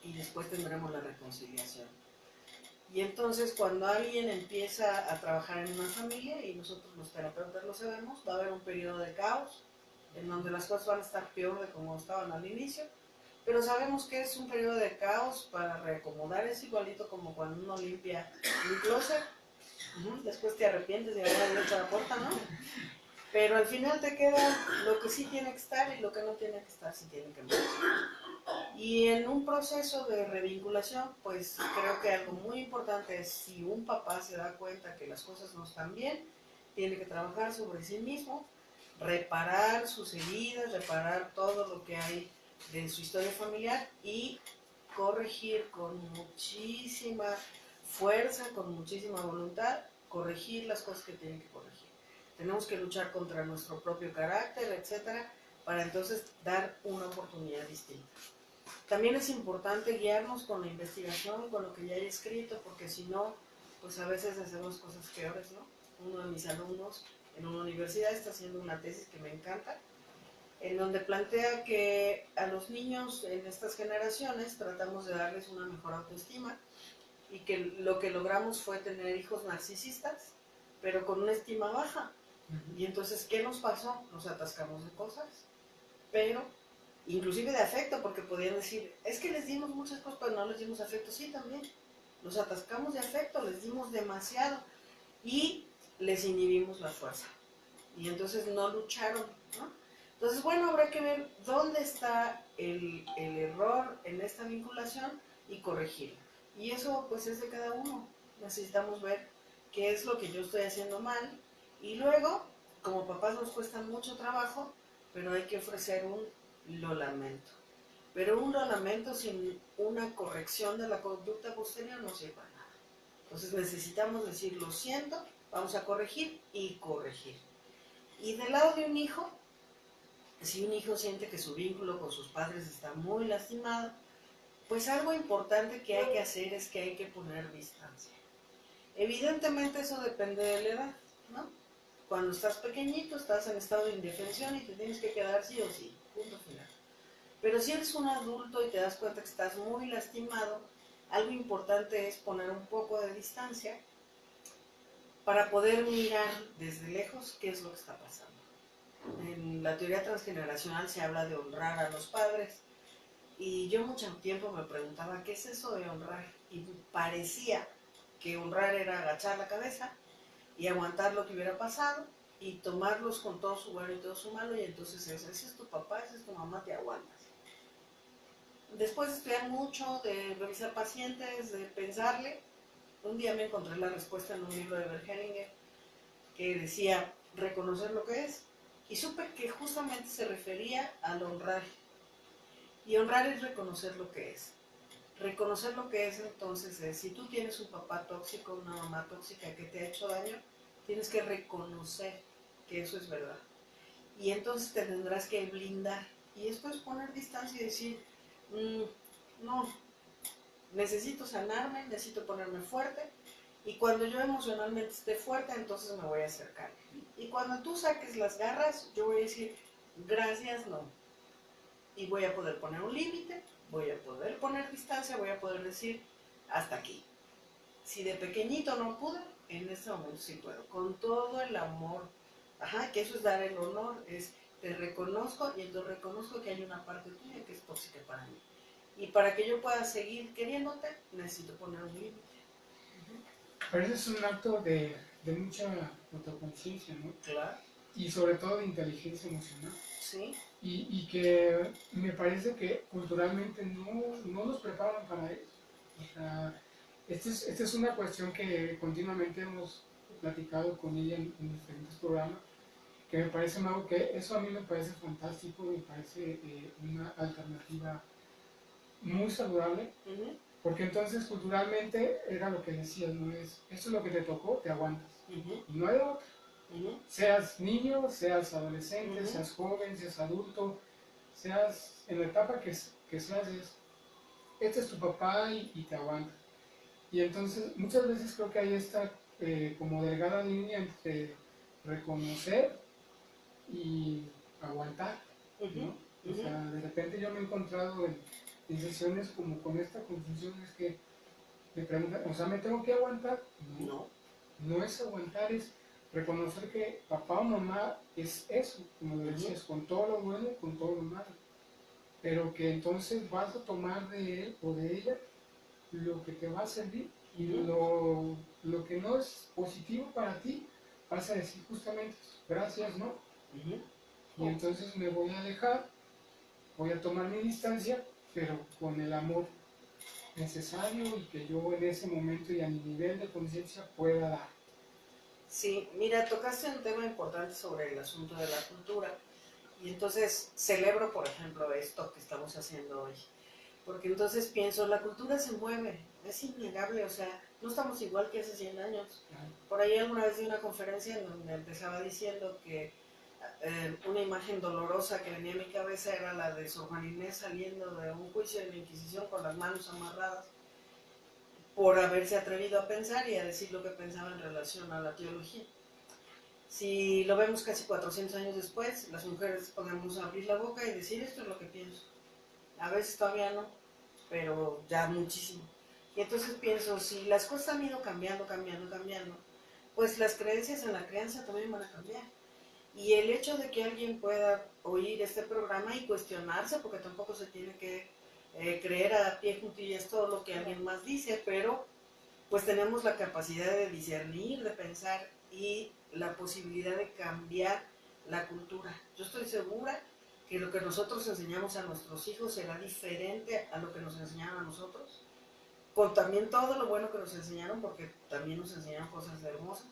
y después tendremos la reconciliación. Y entonces cuando alguien empieza a trabajar en una familia, y nosotros los terapeutas lo sabemos, va a haber un periodo de caos, en donde las cosas van a estar peor de como estaban al inicio, pero sabemos que es un periodo de caos para reacomodar, es igualito como cuando uno limpia un closet, después te arrepientes de haber hecho la puerta, ¿no? Pero al final te queda lo que sí tiene que estar y lo que no tiene que estar sí tiene que morir. Y en un proceso de revinculación, pues creo que algo muy importante es si un papá se da cuenta que las cosas no están bien, tiene que trabajar sobre sí mismo, reparar sus heridas, reparar todo lo que hay de su historia familiar y corregir con muchísima fuerza, con muchísima voluntad, corregir las cosas que tienen que corregir. Tenemos que luchar contra nuestro propio carácter, etcétera, para entonces dar una oportunidad distinta. También es importante guiarnos con la investigación, con lo que ya hay escrito, porque si no, pues a veces hacemos cosas peores, ¿no? Uno de mis alumnos en una universidad está haciendo una tesis que me encanta, en donde plantea que a los niños en estas generaciones tratamos de darles una mejor autoestima y que lo que logramos fue tener hijos narcisistas, pero con una estima baja. Y entonces, ¿qué nos pasó? Nos atascamos de cosas, pero inclusive de afecto, porque podían decir, es que les dimos muchas cosas, pero no les dimos afecto. Sí, también. Nos atascamos de afecto, les dimos demasiado y les inhibimos la fuerza. Y entonces no lucharon, ¿no? Entonces, bueno, habrá que ver dónde está el error en esta vinculación y corregirlo. Y eso pues es de cada uno. Necesitamos ver qué es lo que yo estoy haciendo mal. Y luego, como papás nos cuesta mucho trabajo, pero hay que ofrecer un lo lamento. Pero un lo lamento sin una corrección de la conducta posterior no sirve a nada. Entonces necesitamos decir lo siento, vamos a corregir y corregir. Y del lado de un hijo, si un hijo siente que su vínculo con sus padres está muy lastimado, pues algo importante que hay que hacer es que hay que poner distancia. Evidentemente eso depende de la edad, ¿no? Cuando estás pequeñito, estás en estado de indefensión y te tienes que quedar sí o sí, punto final. Pero si eres un adulto y te das cuenta que estás muy lastimado, algo importante es poner un poco de distancia para poder mirar desde lejos qué es lo que está pasando. En la teoría transgeneracional se habla de honrar a los padres y yo mucho tiempo me preguntaba qué es eso de honrar y parecía que honrar era agachar la cabeza y aguantar lo que hubiera pasado y tomarlos con todo su bueno y todo su malo y entonces ese es tu papá, ese es tu mamá, te aguantas. Después de estudiar mucho, de revisar pacientes, de pensarle, un día me encontré la respuesta en un libro de Bert Hellinger que decía reconocer lo que es y supe que justamente se refería al honrar y honrar es reconocer lo que es. Reconocer lo que es entonces es, si tú tienes un papá tóxico, una mamá tóxica que te ha hecho daño, tienes que reconocer que eso es verdad. Y entonces te tendrás que blindar. Y esto es poner distancia y decir, no, necesito sanarme, necesito ponerme fuerte. Y cuando yo emocionalmente esté fuerte, entonces me voy a acercar. Y cuando tú saques las garras, yo voy a decir, gracias, no. Y voy a poder poner un límite, voy a poder poner distancia, voy a poder decir, hasta aquí. Si de pequeñito no pude, en este momento sí puedo. Con todo el amor. Ajá, que eso es dar el honor, es te reconozco y entonces reconozco que hay una parte tuya que es tóxica para mí. Y para que yo pueda seguir queriéndote, necesito poner un límite. Pero ese es un acto de mucha autoconciencia, ¿no? Claro. Y sobre todo de inteligencia emocional. Sí. Y que me parece que culturalmente no nos preparan para eso. O sea, esta es una cuestión que continuamente hemos platicado con ella en diferentes programas, que me parece, Mago, que eso a mí me parece fantástico, me parece una alternativa muy saludable, porque entonces culturalmente era lo que decías, ¿no? Esto es lo que te tocó, te aguantas. Y no hay otra. Seas niño, seas adolescente, seas joven, seas adulto, seas en la etapa que seas, este es tu papá y te aguantas. Y entonces muchas veces creo que hay esta como delgada línea entre reconocer y aguantar, ¿no? O sea, de repente yo me he encontrado en sesiones como con esta confusión, es que me preguntan, o sea, ¿me tengo que aguantar? No, no es aguantar, es reconocer que papá o mamá es eso, como lo decías, con todo lo bueno y con todo lo malo. Pero que entonces vas a tomar de él o de ella lo que te va a servir y lo que no es positivo para ti, vas a decir justamente gracias, ¿no? Y entonces me voy a alejar, voy a tomar mi distancia, pero con el amor necesario y que yo en ese momento y a mi nivel de conciencia pueda dar. Sí, mira, tocaste un tema importante sobre el asunto de la cultura y entonces celebro, por ejemplo, esto que estamos haciendo hoy, porque entonces pienso, la cultura se mueve, es innegable, o sea, no estamos igual que hace 100 años. Por ahí alguna vez di una conferencia en donde empezaba diciendo que una imagen dolorosa que venía a mi cabeza era la de Sor Juana Inés saliendo de un juicio de la Inquisición con las manos amarradas por haberse atrevido a pensar y a decir lo que pensaba en relación a la teología. Si lo vemos casi 400 años después, las mujeres podemos abrir la boca y decir esto es lo que pienso. A veces todavía no, pero ya muchísimo. Y entonces pienso, si las cosas han ido cambiando, pues las creencias en la crianza también van a cambiar. Y el hecho de que alguien pueda oír este programa y cuestionarse, porque tampoco se tiene que creer a pie juntillas todo lo que alguien más dice, pero pues tenemos la capacidad de discernir, de pensar y la posibilidad de cambiar la cultura. Yo estoy segura que lo que nosotros enseñamos a nuestros hijos será diferente a lo que nos enseñaron a nosotros, con también todo lo bueno que nos enseñaron, porque también nos enseñaron cosas hermosas.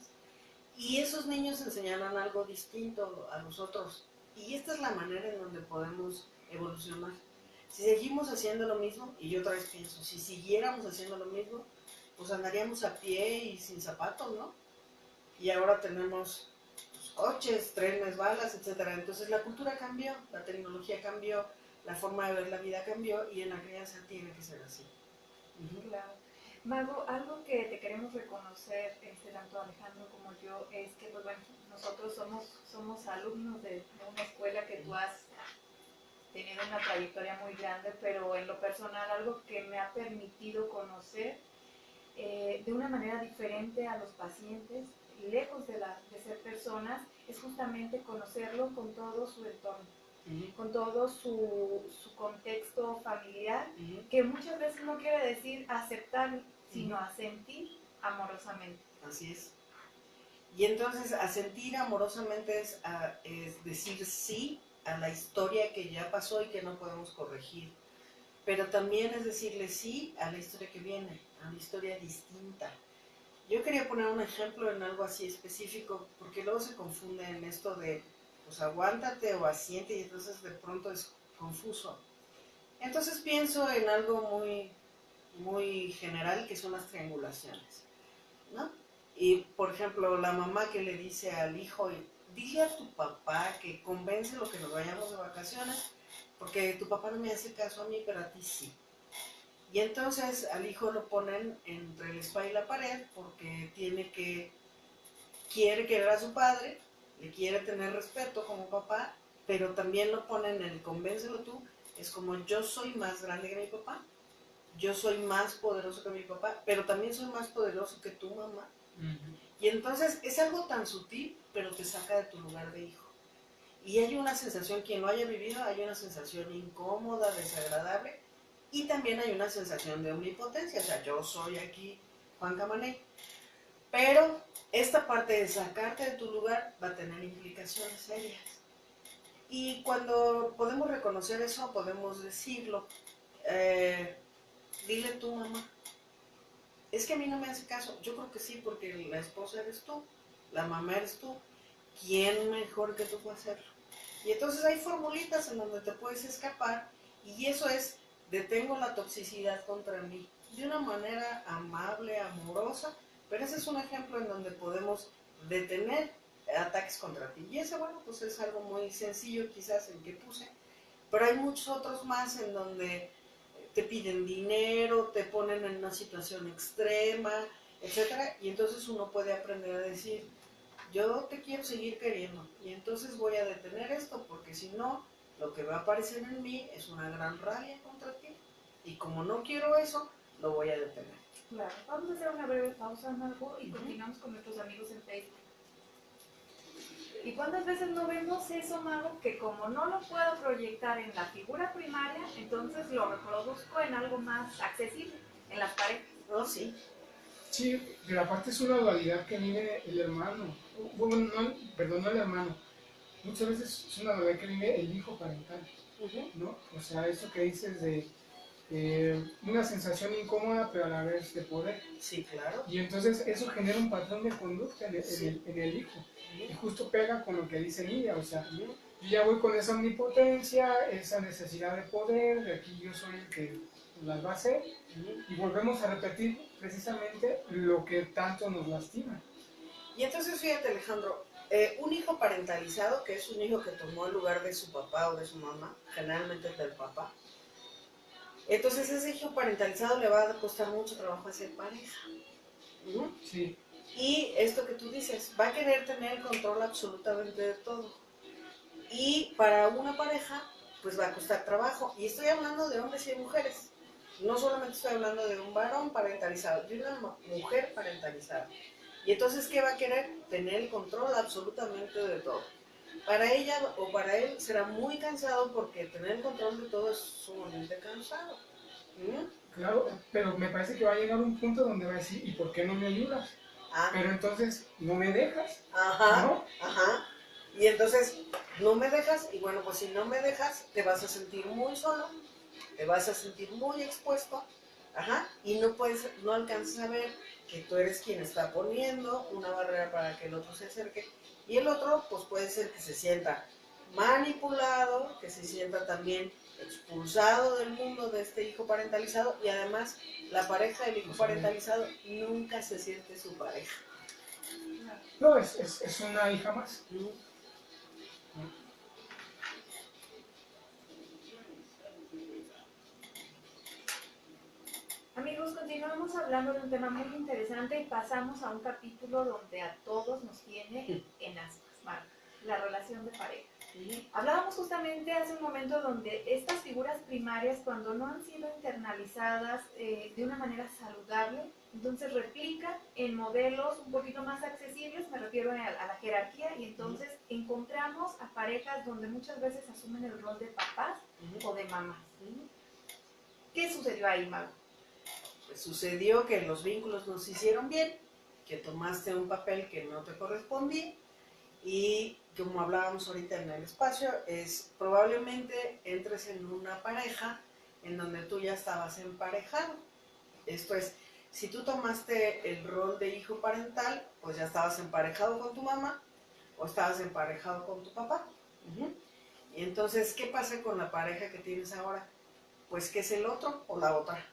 Y esos niños enseñarán algo distinto a nosotros. Y esta es la manera en donde podemos evolucionar. Si seguimos haciendo lo mismo, y yo otra vez pienso, si siguiéramos haciendo lo mismo, pues andaríamos a pie y sin zapatos, ¿no? Y ahora tenemos coches, trenes, balas, etcétera. Entonces la cultura cambió, la tecnología cambió, la forma de ver la vida cambió y en la crianza tiene que ser así. Claro. Mago, algo que te queremos reconocer, tanto Alejandro como yo, es que pues, bueno, nosotros somos alumnos de una escuela que tú has tenido una trayectoria muy grande, pero en lo personal algo que me ha permitido conocer de una manera diferente a los pacientes, lejos de ser personas, es justamente conocerlo con todo su entorno, con todo su contexto familiar, que muchas veces no quiere decir aceptar, sino asentir amorosamente. Así es. Y entonces asentir amorosamente es decir sí a la historia que ya pasó y que no podemos corregir. Pero también es decirle sí a la historia que viene, a una historia distinta. Yo quería poner un ejemplo en algo así específico, porque luego se confunde en esto de, pues aguántate o asiente, y entonces de pronto es confuso. Entonces pienso en algo muy, muy general, que son las triangulaciones, ¿no? Y, por ejemplo, la mamá que le dice al hijo, dile a tu papá que convéncelo que nos vayamos de vacaciones, porque tu papá no me hace caso a mí, pero a ti sí. Y entonces al hijo lo ponen entre el espada y la pared porque quiere querer a su padre, le quiere tener respeto como papá, pero también lo ponen en el convéncelo tú, es como yo soy más grande que mi papá, yo soy más poderoso que mi papá, pero también soy más poderoso que tu mamá. Y entonces es algo tan sutil, pero te saca de tu lugar de hijo. Y hay una sensación, quien lo haya vivido, hay una sensación incómoda, desagradable, y también hay una sensación de omnipotencia, o sea, yo soy aquí Juan Camané. Pero esta parte de sacarte de tu lugar va a tener implicaciones serias. Y cuando podemos reconocer eso, podemos decirlo. Dile tú, mamá, es que a mí no me hace caso. Yo creo que sí, porque la esposa eres tú, la mamá eres tú. ¿Quién mejor que tú puede hacerlo? Y entonces hay formulitas en donde te puedes escapar, y eso es, detengo la toxicidad contra mí, de una manera amable, amorosa, pero ese es un ejemplo en donde podemos detener ataques contra ti. Y ese, bueno, pues es algo muy sencillo quizás el que puse, pero hay muchos otros más en donde te piden dinero, te ponen en una situación extrema, etcétera, y entonces uno puede aprender a decir, yo te quiero seguir queriendo y entonces voy a detener esto, porque si no, lo que va a aparecer en mí es una gran rabia contra ti, y como no quiero eso, lo voy a detener. Claro, vamos a hacer una breve pausa, Margo, y continuamos con nuestros amigos en Facebook. ¿Y cuántas veces no vemos eso, Mago? Que como no lo puedo proyectar en la figura primaria, entonces lo reproduzco en algo más accesible, en las parejas. Oh, sí. Sí, pero aparte es una dualidad que vive el hermano. Bueno, no el hermano. Muchas veces es una dualidad que vive el hijo parental, ¿no? O sea, eso que dices de una sensación incómoda, pero a la vez de poder. Sí, claro. Y entonces eso genera un patrón de conducta en el hijo. Y justo pega con lo que dice Lidia, o sea, yo ya voy con esa omnipotencia, esa necesidad de poder, de aquí yo soy el que las va a hacer, y volvemos a repetir precisamente lo que tanto nos lastima. Y entonces fíjate, Alejandro, un hijo parentalizado, que es un hijo que tomó el lugar de su papá o de su mamá, generalmente es del papá, entonces ese hijo parentalizado le va a costar mucho trabajo hacer pareja. Sí. Y esto que tú dices, va a querer tener el control absolutamente de todo. Y para una pareja, pues va a costar trabajo. Y estoy hablando de hombres y de mujeres. No solamente estoy hablando de un varón parentalizado, de una mujer parentalizada. Y entonces, ¿qué va a querer? Tener el control absolutamente de todo. Para ella o para él será muy cansado porque tener el control de todo es sumamente cansado. Claro, pero me parece que va a llegar un punto donde va a decir, ¿y por qué no me ayudas? Pero entonces, ¿no me dejas? Ajá, ¿No? ajá. Y entonces, no me dejas, y bueno, pues si no me dejas, te vas a sentir muy solo, te vas a sentir muy expuesto, ajá, y no alcanzas a ver que tú eres quien está poniendo una barrera para que el otro se acerque, y el otro, pues puede ser que se sienta manipulado, que se sienta también expulsado del mundo de este hijo parentalizado, y además la pareja del hijo parentalizado nunca se siente su pareja. No, es una hija más. Amigos, continuamos hablando de un tema muy interesante y pasamos a un capítulo donde a todos nos tiene en ascuas, Marta, la relación de pareja. Hablábamos justamente hace un momento donde estas figuras primarias, cuando no han sido internalizadas de una manera saludable, entonces replican en modelos un poquito más accesibles, me refiero a la jerarquía, y entonces encontramos a parejas donde muchas veces asumen el rol de papás o de mamás. ¿Qué sucedió ahí, Mago? Pues sucedió que los vínculos no se hicieron bien, que tomaste un papel que no te correspondía, y como hablábamos ahorita en el espacio, es probablemente entres en una pareja en donde tú ya estabas emparejado. Esto es, si tú tomaste el rol de hijo parental, pues ya estabas emparejado con tu mamá o estabas emparejado con tu papá. Y entonces, ¿qué pasa con la pareja que tienes ahora? Pues que es el otro o la otra,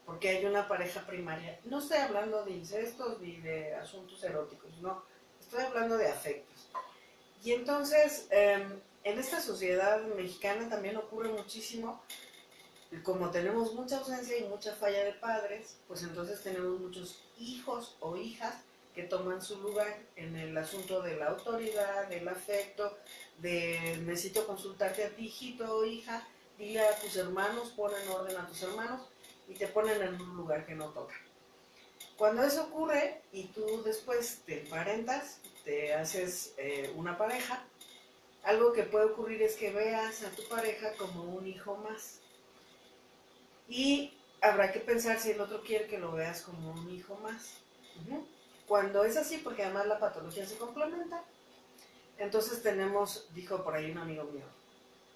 porque hay una pareja primaria. No estoy hablando de incestos ni de asuntos eróticos, no, estoy hablando de afectos. Y entonces, en esta sociedad mexicana también ocurre muchísimo, como tenemos mucha ausencia y mucha falla de padres, pues entonces tenemos muchos hijos o hijas que toman su lugar en el asunto de la autoridad, del afecto, de necesito consultarte a ti, hijito o hija, dile a tus hermanos, pon en orden a tus hermanos, y te ponen en un lugar que no toca. Cuando eso ocurre y tú después te emparentas, te haces una pareja, algo que puede ocurrir es que veas a tu pareja como un hijo más. Y habrá que pensar si el otro quiere que lo veas como un hijo más. Cuando es así, porque además la patología se complementa, entonces tenemos, dijo por ahí un amigo mío,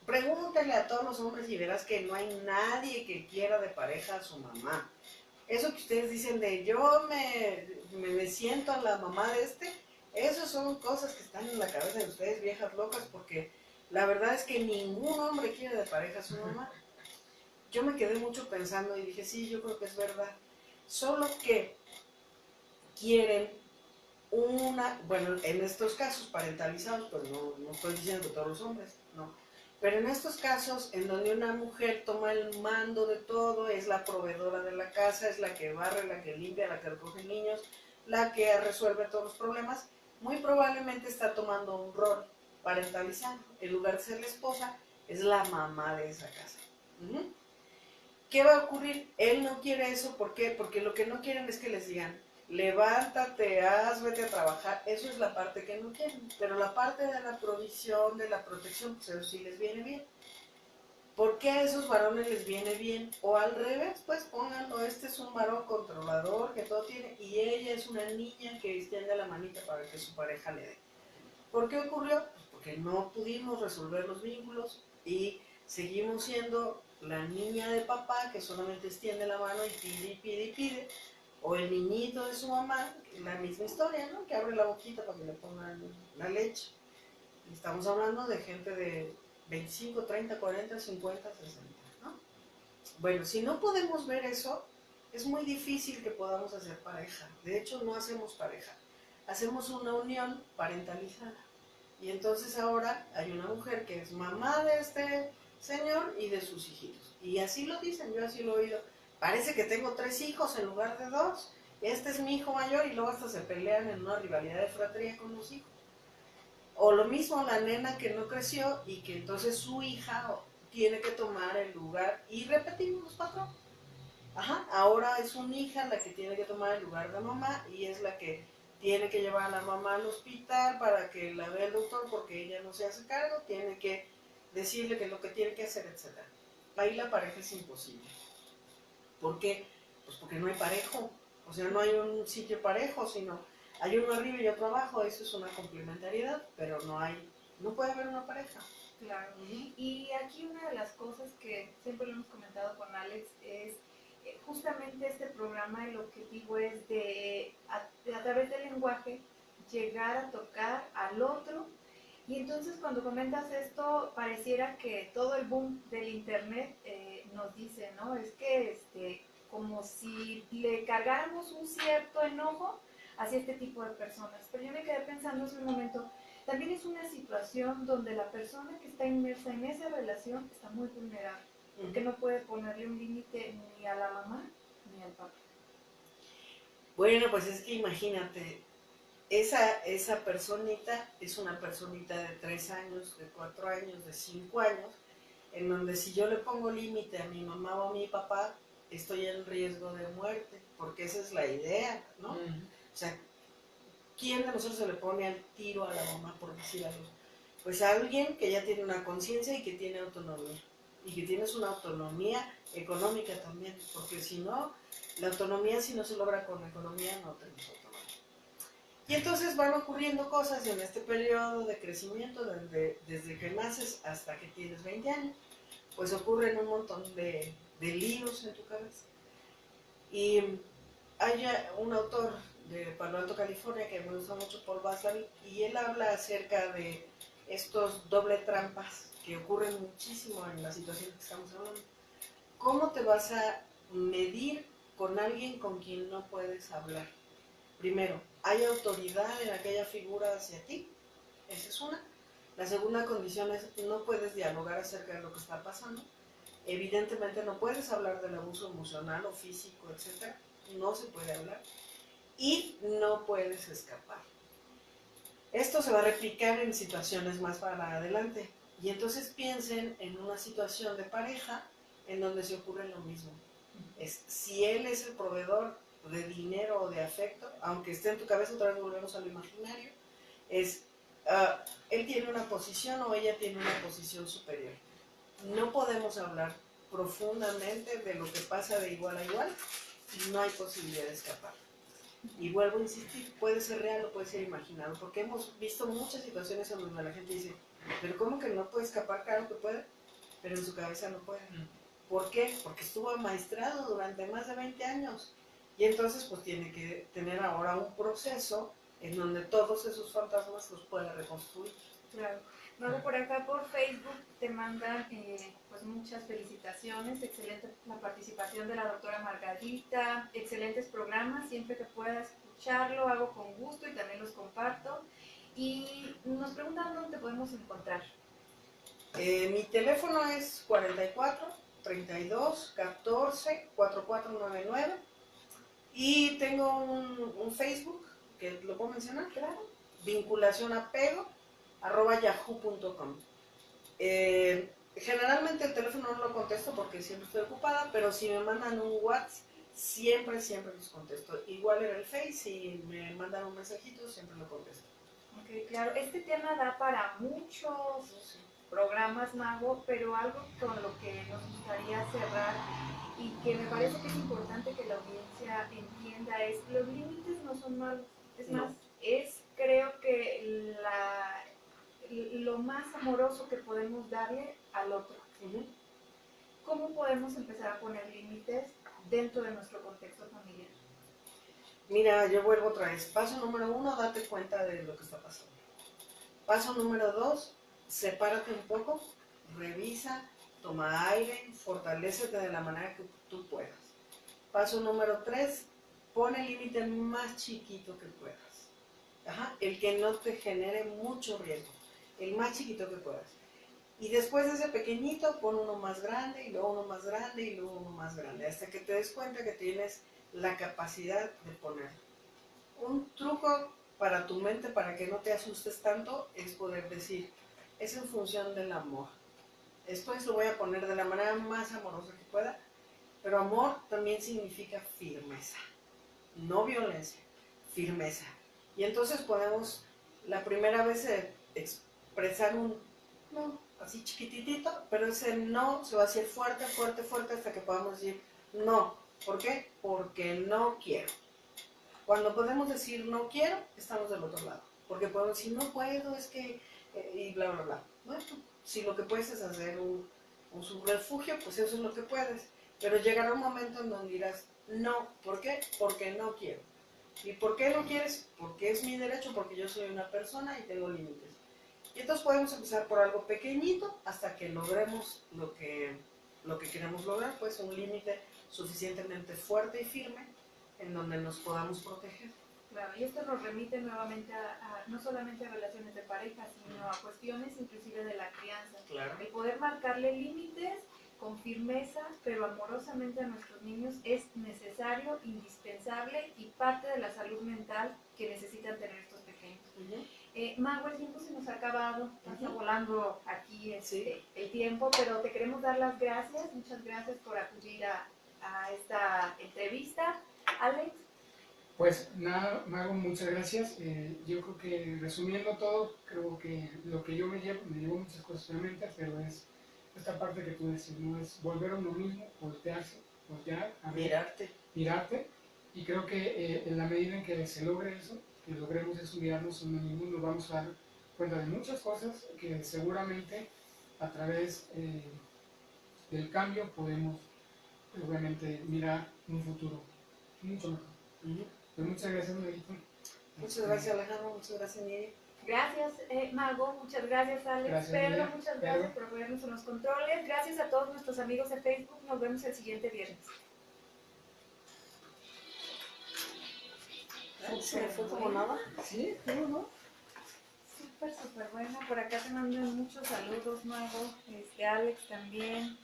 pregúntale a todos los hombres y verás que no hay nadie que quiera de pareja a su mamá. Eso que ustedes dicen de yo me siento a la mamá de este, esas son cosas que están en la cabeza de ustedes, viejas locas, porque la verdad es que ningún hombre quiere de pareja a su mamá. Yo me quedé mucho pensando y dije, sí, yo creo que es verdad. Solo que quieren bueno, en estos casos parentalizados, pues no estoy diciendo todos los hombres, no. Pero en estos casos, en donde una mujer toma el mando de todo, es la proveedora de la casa, es la que barre, la que limpia, la que recoge niños, la que resuelve todos los problemas, muy probablemente está tomando un rol parentalizado. En lugar de ser la esposa, es la mamá de esa casa. ¿Qué va a ocurrir? Él no quiere eso, ¿por qué? Porque lo que no quieren es que les digan, levántate, vete a trabajar. Eso es la parte que no quieren. Pero la parte de la provisión, de la protección, pues eso sí les viene bien. ¿Por qué a esos varones les viene bien? O al revés, pues pónganlo, este es un varón controlador que todo tiene y ella es una niña que extiende la manita para que su pareja le dé. ¿Por qué ocurrió? Pues porque no pudimos resolver los vínculos y seguimos siendo la niña de papá que solamente extiende la mano y pide y pide y pide, o el niñito de su mamá, la misma historia, ¿no? Que abre la boquita para que le pongan la leche. Y estamos hablando de gente de 25, 30, 40, 50, 60, ¿no? Bueno, si no podemos ver eso, es muy difícil que podamos hacer pareja. De hecho, no hacemos pareja. Hacemos una unión parentalizada. Y entonces ahora hay una mujer que es mamá de este señor y de sus hijitos. Y así lo dicen, yo así lo he oído. Parece que tengo 3 hijos en lugar de 2. Este es mi hijo mayor y luego hasta se pelean en una rivalidad de fratría con los hijos. O lo mismo la nena que no creció y que entonces su hija tiene que tomar el lugar y repetimos los patrones. Ahora es una hija la que tiene que tomar el lugar de mamá y es la que tiene que llevar a la mamá al hospital para que la vea el doctor porque ella no se hace cargo, tiene que decirle qué es lo que tiene que hacer, etc. Ahí la pareja es imposible. ¿Por qué? Pues porque no hay parejo, o sea, no hay un sitio parejo, sino hay uno arriba y otro abajo, eso es una complementariedad, pero no puede haber una pareja. Claro. Y aquí una de las cosas que siempre lo hemos comentado con Alex es justamente este programa, el objetivo es a través del lenguaje llegar a tocar al otro. Y entonces cuando comentas esto, pareciera que todo el boom del internet nos dice, ¿no? Es que como si le cargáramos un cierto enojo hacia este tipo de personas. Pero yo me quedé pensando hace un momento, también es una situación donde la persona que está inmersa en esa relación está muy vulnerable, porque no puede ponerle un límite ni a la mamá ni al papá. Bueno, pues es que imagínate, esa personita es una personita de 3 años, de 4 años, de 5 años, en donde si yo le pongo límite a mi mamá o a mi papá, estoy en riesgo de muerte, porque esa es la idea, ¿no? O sea, ¿quién de nosotros se le pone al tiro a la mamá por decir algo? Pues alguien que ya tiene una conciencia y que tiene autonomía. Y que tienes una autonomía económica también, porque si no, la autonomía si no se logra con economía no tenemos autonomía. Y entonces van ocurriendo cosas en este periodo de crecimiento, desde que naces hasta que tienes 20 años, pues ocurren un montón de líos en tu cabeza. Y hay un autor de Palo Alto, California, que me gusta mucho, Paul Watzlawick, y él habla acerca de estos doble trampas que ocurren muchísimo en la situación que estamos hablando. ¿Cómo te vas a medir con alguien con quien no puedes hablar? Primero, ¿hay autoridad en aquella figura hacia ti? Esa es una. La segunda condición es, no puedes dialogar acerca de lo que está pasando. Evidentemente no puedes hablar del abuso emocional o físico, etc. No se puede hablar. Y no puedes escapar. Esto se va a replicar en situaciones más para adelante. Y entonces piensen en una situación de pareja en donde se ocurre lo mismo. Si él es el proveedor de dinero o de afecto, aunque esté en tu cabeza, otra vez volvemos a lo imaginario, él tiene una posición o ella tiene una posición superior. No podemos hablar profundamente de lo que pasa de igual a igual y no hay posibilidad de escapar. Y vuelvo a insistir, puede ser real o puede ser imaginado, porque hemos visto muchas situaciones en donde la gente dice, pero ¿cómo que no puede escapar? Claro que puede, pero en su cabeza no puede. ¿Por qué? Porque estuvo amaestrado durante más de 20 años. Y entonces pues tiene que tener ahora un proceso en donde todos esos fantasmas los pueda reconstruir. Claro. Luego por acá por Facebook te mandan pues muchas felicitaciones, excelente la participación de la doctora Margarita, excelentes programas, siempre que pueda escucharlo hago con gusto y también los comparto. Y nos preguntan dónde te podemos encontrar. Mi teléfono es 44 32 14 4499 y tengo un Facebook que lo puedo mencionar, claro, vinculacionapego@yahoo.com. Generalmente el teléfono no lo contesto porque siempre estoy ocupada, pero si me mandan un WhatsApp, siempre los contesto. Igual en el Face, si me mandan un mensajito, siempre lo contesto. Ok, claro, este tema da para muchos programas, Mago, pero algo con lo que nos gustaría cerrar y que me parece que es importante que la audiencia entienda es los límites no son malos, es más, creo que lo más amoroso que podemos darle al otro. ¿Cómo podemos empezar a poner límites dentro de nuestro contexto familiar? Mira, yo vuelvo otra vez. Paso número 1, date cuenta de lo que está pasando. Paso número 2, sepárate un poco, revisa, toma aire, fortalécete de la manera que tú puedas. Paso número 3, pon el límite más chiquito que puedas. El que no te genere mucho riesgo, el más chiquito que puedas. Y después de ese pequeñito, pon uno más grande, y luego uno más grande, y luego uno más grande, hasta que te des cuenta que tienes la capacidad de ponerlo. Un truco para tu mente, para que no te asustes tanto, es poder decir, es en función del amor. Después lo voy a poner de la manera más amorosa que pueda, pero amor también significa firmeza, no violencia, firmeza. Y entonces podemos la primera vez expresar un no, así chiquititito, pero ese no se va a hacer fuerte, fuerte, fuerte hasta que podamos decir no. ¿Por qué? Porque no quiero. Cuando podemos decir no quiero, estamos del otro lado. Porque podemos decir no puedo, es que, y bla, bla, bla. Bueno, si lo que puedes es hacer un subrefugio, pues eso es lo que puedes. Pero llegará un momento en donde dirás no. ¿Por qué? Porque no quiero. ¿Y por qué no quieres? Porque es mi derecho, porque yo soy una persona y tengo límites. Y entonces podemos empezar por algo pequeñito hasta que logremos lo que queremos lograr, pues un límite suficientemente fuerte y firme en donde nos podamos proteger. Claro, y esto nos remite nuevamente no solamente a relaciones de pareja, sino a cuestiones inclusive de la crianza. Claro. El poder marcarle límites con firmeza, pero amorosamente a nuestros niños es necesario, indispensable y parte de la salud mental que necesitan tener estos pequeños. Mago, el tiempo se nos ha acabado, está volando aquí el tiempo, pero te queremos dar las gracias, muchas gracias por acudir a esta entrevista. Alex. Pues nada, Mago, muchas gracias. Yo creo que resumiendo todo, creo que lo que yo me llevo muchas cosas en mente, pero es esta parte que tú decís, ¿no? Es volver a uno mismo, voltear, a ver, mirarte, y creo que en la medida en que se logre eso, que logremos eso, mirarnos a uno mismo, nos vamos a dar cuenta de muchas cosas que seguramente a través del cambio podemos obviamente mirar un futuro mucho mejor. Pues muchas gracias, Marito. Muchas gracias, Alejandro. Muchas gracias, Niri. Gracias, Mago. Muchas gracias, Alex. Gracias, Pedro, Lidia. muchas gracias por apoyarnos en los controles. Gracias a todos nuestros amigos de Facebook. Nos vemos el siguiente viernes. ¿Se fue como nada? Sí, ¿cómo no? Súper buena. Por acá te mandan muchos saludos, Mago. Alex también.